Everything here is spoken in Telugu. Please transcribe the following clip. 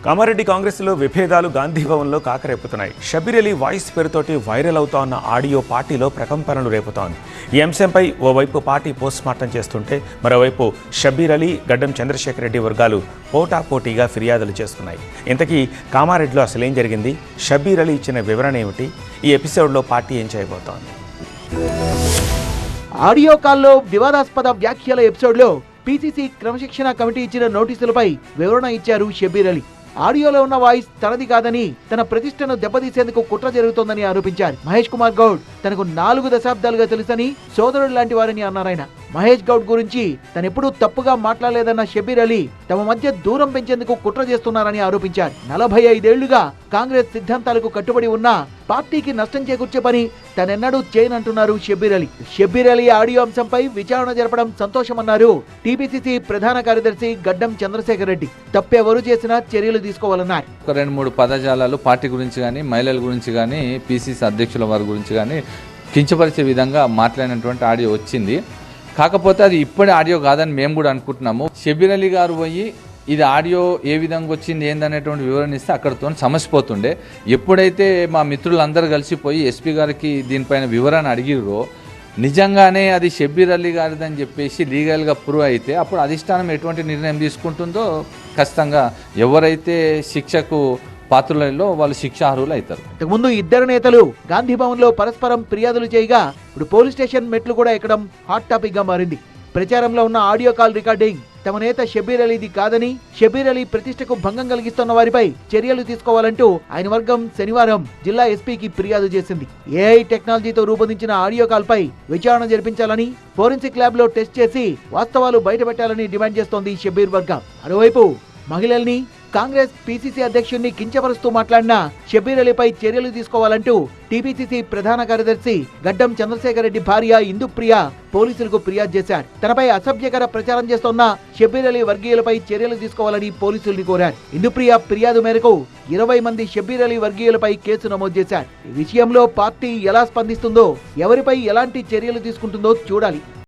కామారెడ్డి కాంగ్రెస్లో విభేదాలు గాంధీ భవన్లో కాకరేపుతున్నాయి. షబీర్ అలీ వాయిస్ పేరుతోటి వైరల్ అవుతోన్న ఆడియో పార్టీలో ప్రకంపనలు రేపుతోంది. ఈ అంశంపై ఓవైపు పార్టీ పోస్ట్మార్టం చేస్తుంటే మరోవైపు షబీర్ అలీ, గడ్డం చంద్రశేఖర్ రెడ్డి వర్గాలు పోటాపోటీగా ఫిర్యాదులు చేస్తున్నాయి. ఇంతకీ కామారెడ్డిలో అసలేం జరిగింది? షబీర్ అలీ ఇచ్చిన వివరణ ఏమిటి? ఈ ఎపిసోడ్లో పార్టీ ఏం చేయబోతోంది? ఆడియో కాల్లో వివాదాస్పద వ్యాఖ్యల ఎపిసోడ్లో పీసీసీ క్రమశిక్షణ కమిటీ ఇచ్చిన నోటీసులపై వివరణ ఇచ్చారు షబీర్ అలీ. ఆడియోలో ఉన్న వాయిస్ తనది కాదని, తన ప్రతిష్టను దెబ్బతీసేందుకు కుట్ర జరుగుతోందని ఆరోపించారు. మహేష్ కుమార్ గౌడ్ తనకు 4 దశాబ్దాలుగా తెలుసని, సోదరుడు లాంటి వారని అన్నారాయన. మహేష్ గౌడ్ గురించి తనెప్పుడూ తప్పుగా మాట్లాడలేదన్న షబీర్ అలీ తమ మధ్య దూరం పెంచేందుకు కుట్ర చేస్తున్నారని ఆరోపించారు. 45 ఏళ్లుగా కాంగ్రెస్ సిద్ధాంతాలకు కట్టుబడి ఉన్న పార్టీకి నష్టం చేకూర్చే పని తనెన్నడూ చేయనంటున్నారు షబీర్ అలీ. షబీర్ అలీ ఆడియో అంశంపై విచారణ జరపడం సంతోషమన్నారు టీపీసీసీ ప్రధాన కార్యదర్శి గడ్డం చంద్రశేఖర్ రెడ్డి. తప్పెవరు చేసినా చర్యలు తీసుకోవాలన్నారు. 2-3 పదజాలాలు పార్టీ గురించి కానీ, మహిళల గురించి కానీ, పీసీసీ అధ్యక్షుల వారి గురించి కానీ కించపరిచే విధంగా మాట్లాడినటువంటి ఆడియో వచ్చింది. కాకపోతే అది ఇప్పటి ఆడియో కాదని మేము కూడా అనుకుంటున్నాము. షబీర్ అలీ గారు పోయి ఇది ఆడియో ఏ విధంగా వచ్చింది ఏందనేటువంటి వివరణ ఇస్తే అక్కడితో సమసిపోతుండే. ఎప్పుడైతే మా మిత్రులందరూ కలిసిపోయి ఎస్పీ గారికి దీనిపైన వివరణ అడిగిరో, నిజంగానే అది షబీర్ అలీ గారిదని చెప్పేసి లీగల్గా ప్రూవ్ అయితే అప్పుడు అధిష్టానం ఎటువంటి నిర్ణయం తీసుకుంటుందో ఖచ్చితంగా ఎవరైతే శిక్షకు పాత్రలలో వాళ్ళు శిక్షార్హులు అవుతారు. ఇంతకుముందు ఇద్దరు నేతలు గాంధీ భవన్ లో పరస్పరం ఫిర్యాదులు చేయగా ఇప్పుడు పోలీస్ స్టేషన్ మెట్లు కూడా ఎక్కడం హాట్ టాపిక్ గా మారింది. ప్రచారంలో ఉన్న ఆడియో కాల్ రికార్డింగ్ తమ నేత షబీర్ అలీది కాదని, షబీర్ అలీ ప్రతిష్టకు భంగం కలిగిస్తున్న వారిపై చర్యలు తీసుకోవాలంటూ ఆయన వర్గం శనివారం జిల్లా ఎస్పీకి ఫిర్యాదు చేసింది. ఏఐ టెక్నాలజీతో రూపొందించిన ఆడియో కాల్ పై విచారణ జరిపించాలని, ఫోరెన్సిక్ ల్యాబ్ లో టెస్ట్ చేసి వాస్తవాలు బయటపెట్టాలని డిమాండ్ చేస్తోంది షబీర్ వర్గం. మరోవైపు మహిళల్ని, కాంగ్రెస్ పీసీసీ అధ్యక్షుడిని కించపరుస్తూ మాట్లాడిన షబీర్ అలీపై చర్యలు తీసుకోవాలంటూ టీపీసీసీ ప్రధాన కార్యదర్శి గడ్డం చంద్రశేఖర్ రెడ్డి భార్య ఇందుప్రియ పోలీసులకు ఫిర్యాదు చేశారు. తనపై అసభ్యకర ప్రచారం చేస్తోన్న షబీర్ అలీ వర్గీయులపై చర్యలు తీసుకోవాలని పోలీసుల్ని కోరారు. ఇందుప్రియ ఫిర్యాదు మేరకు 20 మంది షబీర్ అలీ వర్గీయులపై కేసు నమోదు చేశారు. ఈ విషయంలో పార్టీ ఎలా స్పందిస్తుందో, ఎవరిపై ఎలాంటి చర్యలు తీసుకుంటుందో చూడాలి.